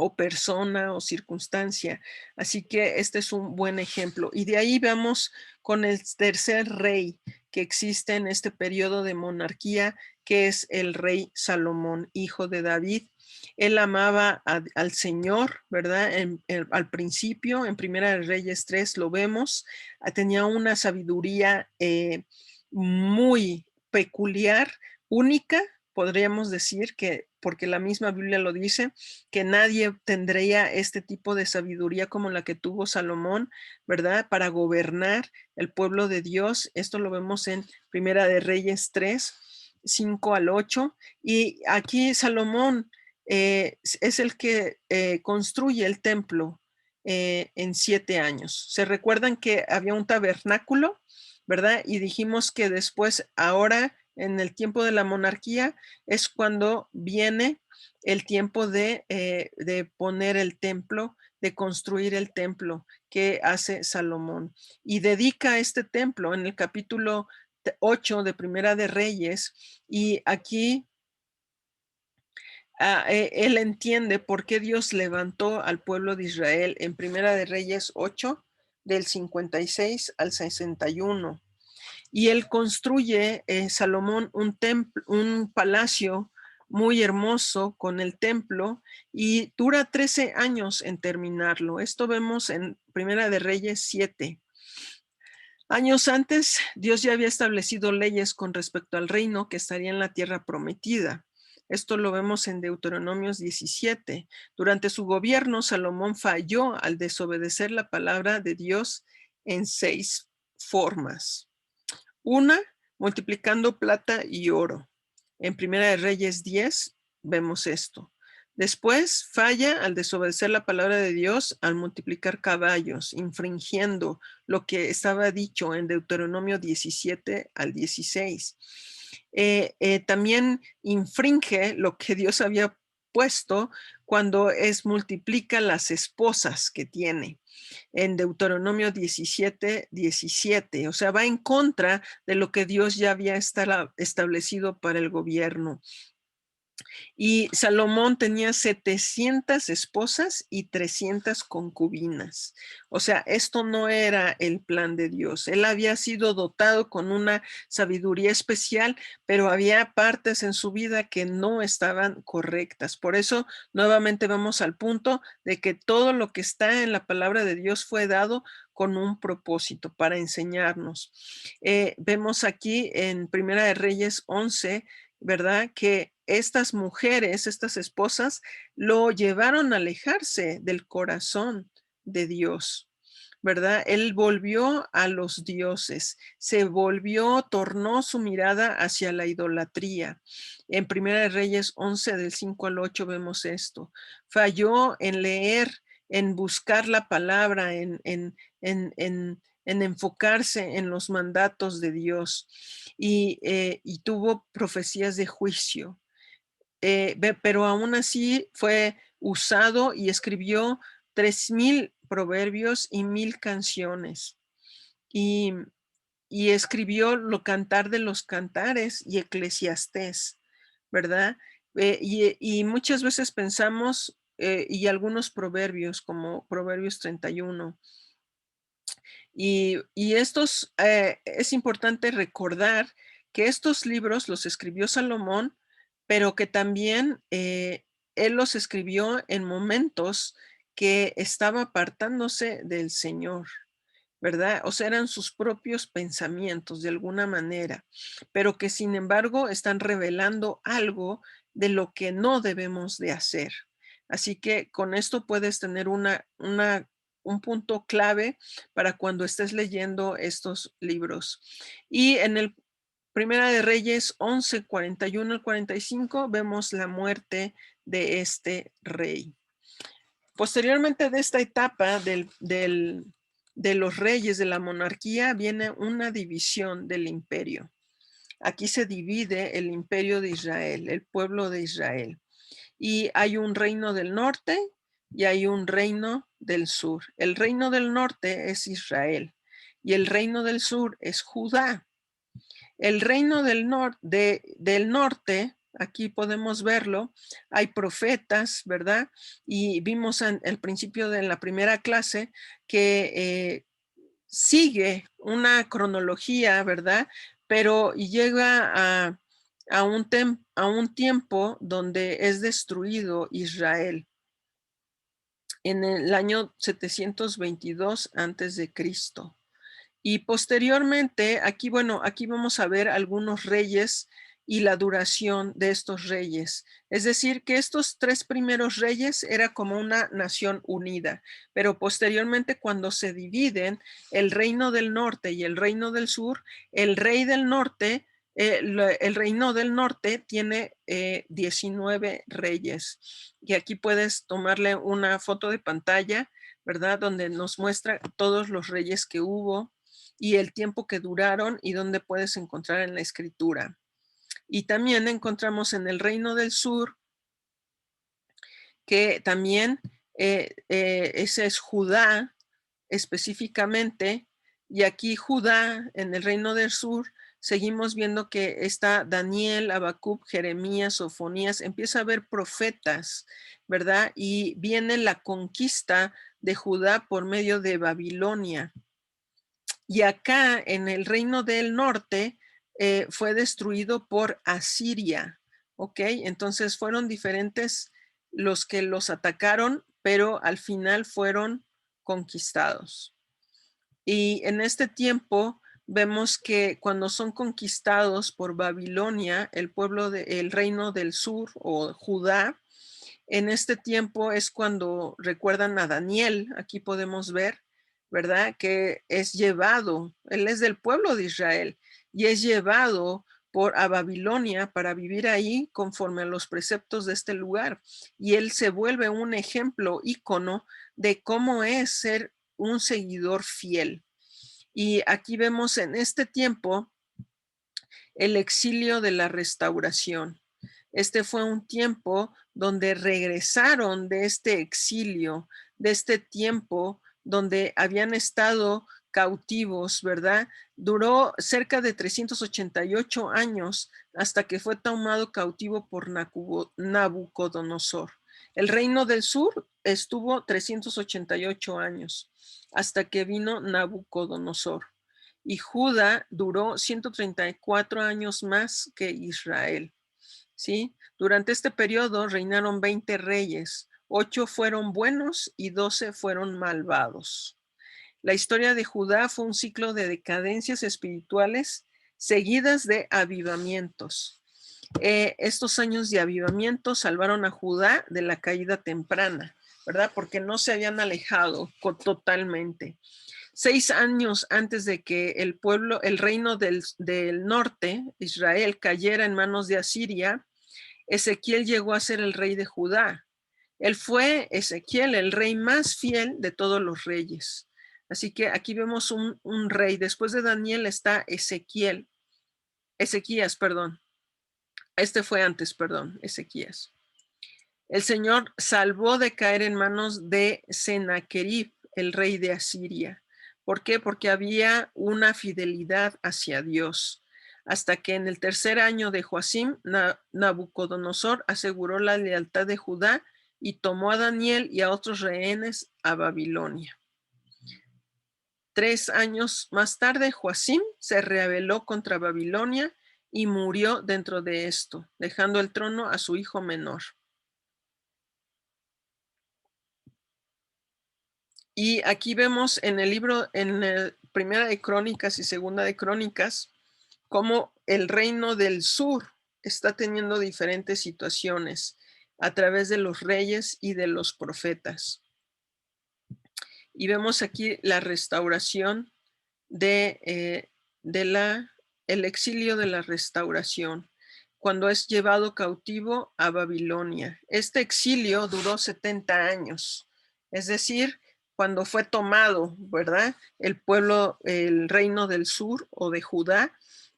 o persona o circunstancia. Así que este es un buen ejemplo. Y de ahí vamos con el tercer rey que existe en este periodo de monarquía, que es el rey Salomón, hijo de David. Él amaba al Señor, ¿verdad? Al principio, en Primera de Reyes 3 lo vemos, tenía una sabiduría muy peculiar, única, podríamos decir que, porque la misma Biblia lo dice, que nadie tendría este tipo de sabiduría como la que tuvo Salomón, ¿verdad? Para gobernar el pueblo de Dios. Esto lo vemos en Primera de Reyes 3, 5 al 8. Y aquí Salomón es el que construye el templo en 7 años. ¿Se recuerdan que había un tabernáculo, verdad? Y dijimos que después, ahora, en el tiempo de la monarquía, es cuando viene el tiempo de poner el templo, de construir el templo que hace Salomón. Y dedica este templo en el capítulo 8 de Primera de Reyes, y aquí él entiende por qué Dios levantó al pueblo de Israel en Primera de Reyes 8, del 56 al 61. Y él construye, Salomón, un palacio muy hermoso con el templo, y dura 13 años en terminarlo. Esto vemos en Primera de Reyes 7. Años antes, Dios ya había establecido leyes con respecto al reino que estaría en la tierra prometida. Esto lo vemos en Deuteronomios 17. Durante su gobierno, Salomón falló al desobedecer la palabra de Dios en 6 formas. Una, multiplicando plata y oro. En Primera de Reyes 10 vemos esto. Después falla al desobedecer la palabra de Dios al multiplicar caballos, infringiendo lo que estaba dicho en Deuteronomio 17 al 16. También infringe lo que Dios había puesto cuando multiplica las esposas que tiene en Deuteronomio 17, 17. O sea, va en contra de lo que Dios ya había establecido para el gobierno. Y Salomón tenía 700 esposas y 300 concubinas. O sea, esto no era el plan de Dios. Él había sido dotado con una sabiduría especial, pero había partes en su vida que no estaban correctas. Por eso, nuevamente vamos al punto de que todo lo que está en la palabra de Dios fue dado con un propósito para enseñarnos. Vemos aquí en Primera de Reyes 11, ¿verdad? Que estas mujeres, estas esposas, lo llevaron a alejarse del corazón de Dios, ¿verdad? Él volvió a los dioses, tornó su mirada hacia la idolatría. En Primera de Reyes 11, del 5 al 8 vemos esto. Falló en leer, en buscar la palabra, en enfocarse en los mandatos de Dios, y tuvo profecías de juicio. Pero aún así fue usado y escribió 3000 proverbios y 1000 canciones. Y, y escribió lo Cantar de los Cantares y Eclesiastés, ¿verdad? Y muchas veces pensamos, y algunos proverbios, como Proverbios 31. Y estos, es importante recordar que estos libros los escribió Salomón, pero que también él los escribió en momentos que estaba apartándose del Señor, ¿verdad? O sea, eran sus propios pensamientos de alguna manera, pero que sin embargo están revelando algo de lo que no debemos de hacer. Así que con esto puedes tener un punto clave para cuando estés leyendo estos libros. Y en el Primera de Reyes 11, 41 al 45 vemos la muerte de este rey. Posteriormente de esta etapa de los reyes de la monarquía viene una división del imperio. Aquí se divide el imperio de Israel, el pueblo de Israel. Y hay un reino del norte y hay un reino del sur. El reino del norte es Israel y el reino del sur es Judá. El reino del norte, aquí podemos verlo, hay profetas, ¿verdad? Y vimos al principio de la primera clase que sigue una cronología, ¿verdad? Pero llega a un tiempo donde es destruido Israel en el año 722 antes de Cristo. Y posteriormente, aquí, bueno, aquí vamos a ver algunos reyes y la duración de estos reyes. Es decir, que estos 3 primeros reyes era como una nación unida, pero posteriormente cuando se dividen el reino del norte y el reino del sur, el rey del norte, el reino del norte tiene 19 reyes. Y aquí puedes tomarle una foto de pantalla, ¿verdad? Donde nos muestra todos los reyes que hubo y el tiempo que duraron y dónde puedes encontrar en la escritura. Y también encontramos en el reino del sur que también ese es Judá específicamente, y aquí Judá en el reino del sur seguimos viendo que está Daniel, Habacuc, Jeremías, Sofonías, empieza a haber profetas, ¿verdad? Y viene la conquista de Judá por medio de Babilonia. Y acá en el reino del norte fue destruido por Asiria, ¿ok? Entonces fueron diferentes los que los atacaron, pero al final fueron conquistados. Y en este tiempo vemos que cuando son conquistados por Babilonia, el pueblo del reino del sur o Judá, en este tiempo es cuando recuerdan a Daniel, aquí podemos ver, ¿verdad? Que es llevado, él es del pueblo de Israel y es llevado a Babilonia para vivir ahí conforme a los preceptos de este lugar. Y él se vuelve un ejemplo, ícono de cómo es ser un seguidor fiel. Y aquí vemos en este tiempo el exilio de la restauración. Este fue un tiempo donde regresaron de este exilio, de este tiempo donde habían estado cautivos, ¿verdad? Duró cerca de 388 años hasta que fue tomado cautivo por Nabucodonosor. El reino del sur estuvo 388 años hasta que vino Nabucodonosor. Y Judá duró 134 años más que Israel. ¿Sí? Durante este periodo reinaron 20 reyes, 8 fueron buenos y 12 fueron malvados. La historia de Judá fue un ciclo de decadencias espirituales seguidas de avivamientos. Estos años de avivamiento salvaron a Judá de la caída temprana, ¿verdad? Porque no se habían alejado totalmente. 6 años antes de que el reino del norte, Israel, cayera en manos de Asiria, Ezequiel llegó a ser el rey de Judá. Él fue, Ezequiel, el rey más fiel de todos los reyes. Así que aquí vemos un rey. Después de Daniel está Ezequías, perdón. Este fue antes, perdón, Ezequías. El Señor salvó de caer en manos de Sennacherib, el rey de Asiria. ¿Por qué? Porque había una fidelidad hacia Dios. Hasta que en el tercer año de Joacim, Nabucodonosor aseguró la lealtad de Judá y tomó a Daniel y a otros rehenes a Babilonia. 3 años más tarde, Joacim se rebeló contra Babilonia y murió dentro de esto, dejando el trono a su hijo menor. Y aquí vemos en el libro, Primera de Crónicas y Segunda de Crónicas, cómo el reino del sur está teniendo diferentes situaciones a través de los reyes y de los profetas. Y vemos aquí la restauración el exilio de la restauración, cuando es llevado cautivo a Babilonia. Este exilio duró 70 años, es decir, cuando fue tomado, ¿verdad? El pueblo, el reino del sur o de Judá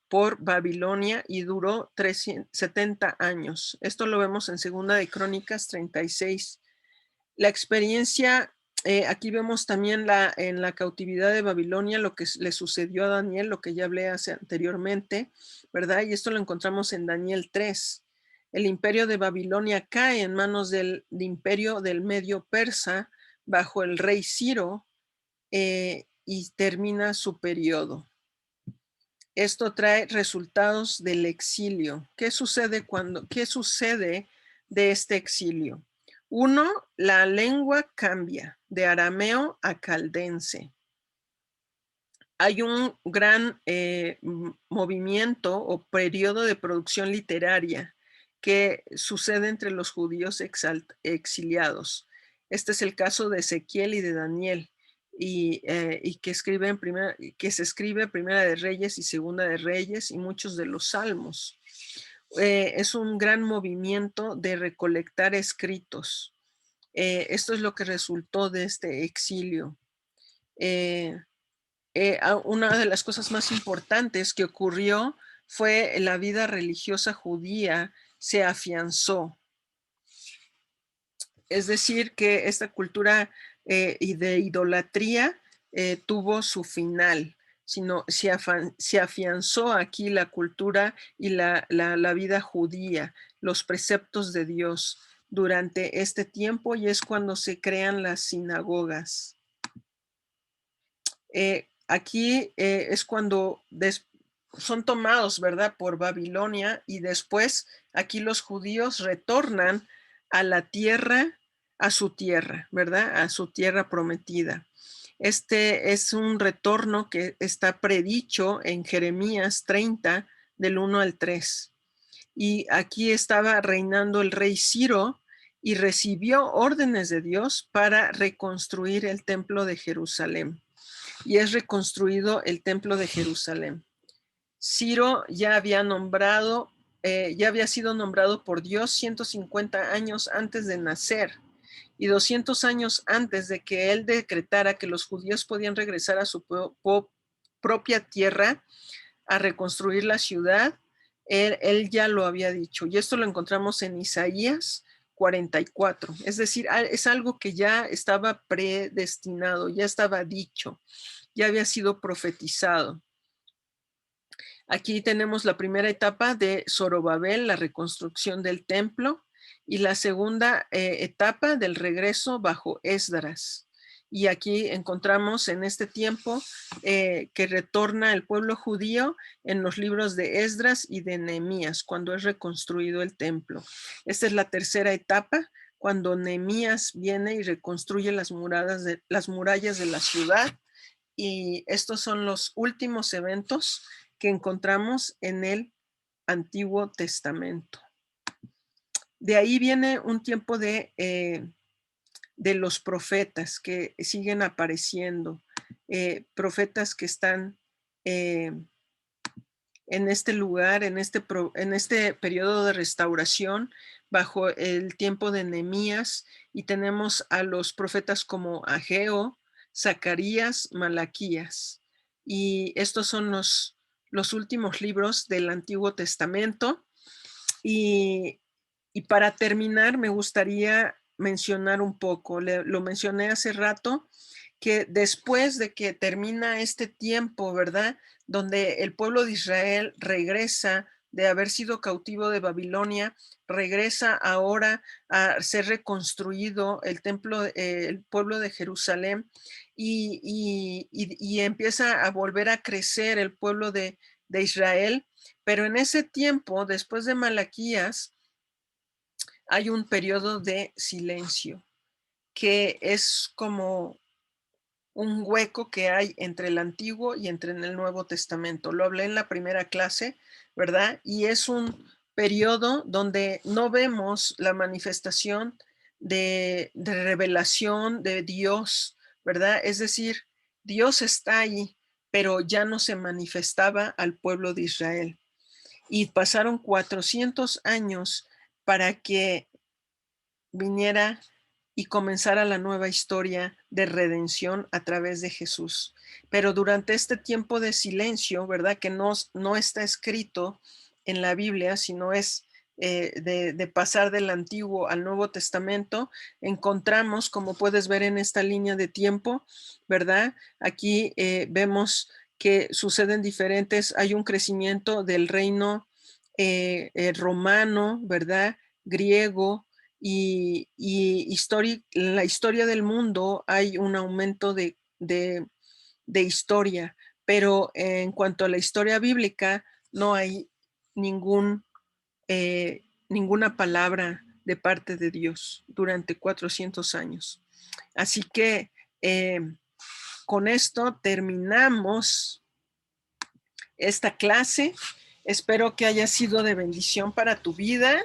por Babilonia y duró 70 años. Esto lo vemos en Segunda de Crónicas 36. La experiencia, aquí vemos también en la cautividad de Babilonia lo que le sucedió a Daniel, lo que ya hablé anteriormente, ¿verdad? Y esto lo encontramos en Daniel 3. El imperio de Babilonia cae en manos del imperio del Medio Persa bajo el rey Ciro y termina su periodo. Esto trae resultados del exilio. ¿Qué sucede de este exilio? 1, la lengua cambia de arameo a caldense. Hay un gran movimiento o periodo de producción literaria que sucede entre los judíos exiliados. Este es el caso de Ezequiel y de Daniel, y que se escribe Primera de Reyes y Segunda de Reyes y muchos de los salmos. Es un gran movimiento de recolectar escritos. Esto es lo que resultó de este exilio. Una de las cosas más importantes que ocurrió fue la vida religiosa judía se afianzó. Es decir, que esta cultura de idolatría tuvo su final. sino se afianzó aquí la cultura y la vida judía, los preceptos de Dios durante este tiempo, y es cuando se crean las sinagogas. Aquí es cuando son tomados, ¿verdad?, por Babilonia, y después aquí los judíos retornan a la tierra, a su tierra, ¿verdad?, a su tierra prometida. Este es un retorno que está predicho en Jeremías 30, del 1 al 3. Y aquí estaba reinando el rey Ciro y recibió órdenes de Dios para reconstruir el templo de Jerusalén. Y es reconstruido el templo de Jerusalén. Ciro ya había sido nombrado por Dios 150 años antes de nacer y 200 años antes de que él decretara que los judíos podían regresar a su propia tierra a reconstruir la ciudad. Él ya lo había dicho, y esto lo encontramos en Isaías 44. Es decir, es algo que ya estaba predestinado, ya estaba dicho, ya había sido profetizado. Aquí tenemos la primera etapa de Zorobabel, la reconstrucción del templo, y la segunda etapa del regreso bajo Esdras. Y aquí encontramos en este tiempo que retorna el pueblo judío en los libros de Esdras y de Nehemías, cuando es reconstruido el templo. Esta es la tercera etapa, cuando Nehemías viene y reconstruye las murallas de la ciudad. Y estos son los últimos eventos que encontramos en el Antiguo Testamento. De ahí viene un tiempo de los profetas que siguen apareciendo, profetas que están en este lugar, en este periodo de restauración, bajo el tiempo de Nehemías, y tenemos a los profetas como Ageo, Zacarías, Malaquías. Y estos son los últimos libros del Antiguo Testamento. Y para terminar, me gustaría mencionar un poco, lo mencioné hace rato, que después de que termina este tiempo, ¿verdad?, donde el pueblo de Israel regresa de haber sido cautivo de Babilonia, regresa ahora a ser reconstruido el templo, el pueblo de Jerusalén, y empieza a volver a crecer el pueblo de Israel. Pero en ese tiempo, después de Malaquías, hay un periodo de silencio, que es como un hueco que hay entre el Antiguo y entre el Nuevo Testamento. Lo hablé en la primera clase, ¿verdad? Y es un periodo donde no vemos la manifestación de revelación de Dios, ¿verdad? Es decir, Dios está ahí, pero ya no se manifestaba al pueblo de Israel. Y pasaron 400 años para que viniera y comenzara la nueva historia de redención a través de Jesús. Pero durante este tiempo de silencio, ¿verdad?, que no está escrito en la Biblia, sino es de pasar del Antiguo al Nuevo Testamento, encontramos, como puedes ver en esta línea de tiempo, ¿verdad? Aquí vemos que suceden diferentes, hay un crecimiento del reino romano, ¿verdad?, griego, y la historia del mundo, hay un aumento de historia, pero en cuanto a la historia bíblica, no hay ninguna palabra de parte de Dios durante 400 años. Así que con esto terminamos esta clase. Espero que haya sido de bendición para tu vida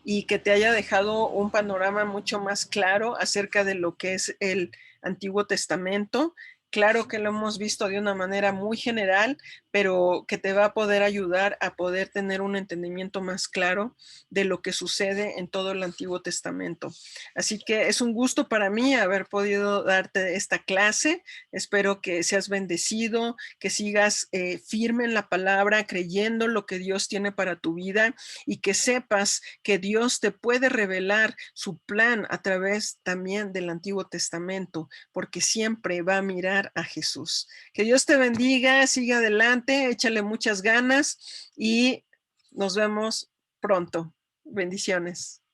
y que te haya dejado un panorama mucho más claro acerca de lo que es el Antiguo Testamento. Claro que lo hemos visto de una manera muy general, pero que te va a poder ayudar a poder tener un entendimiento más claro de lo que sucede en todo el Antiguo Testamento. Así que es un gusto para mí haber podido darte esta clase. Espero que seas bendecido, que sigas firme en la palabra, creyendo lo que Dios tiene para tu vida, y que sepas que Dios te puede revelar su plan a través también del Antiguo Testamento, porque siempre va a mirar imitar a Jesús. Que Dios te bendiga, sigue adelante, échale muchas ganas y nos vemos pronto. Bendiciones.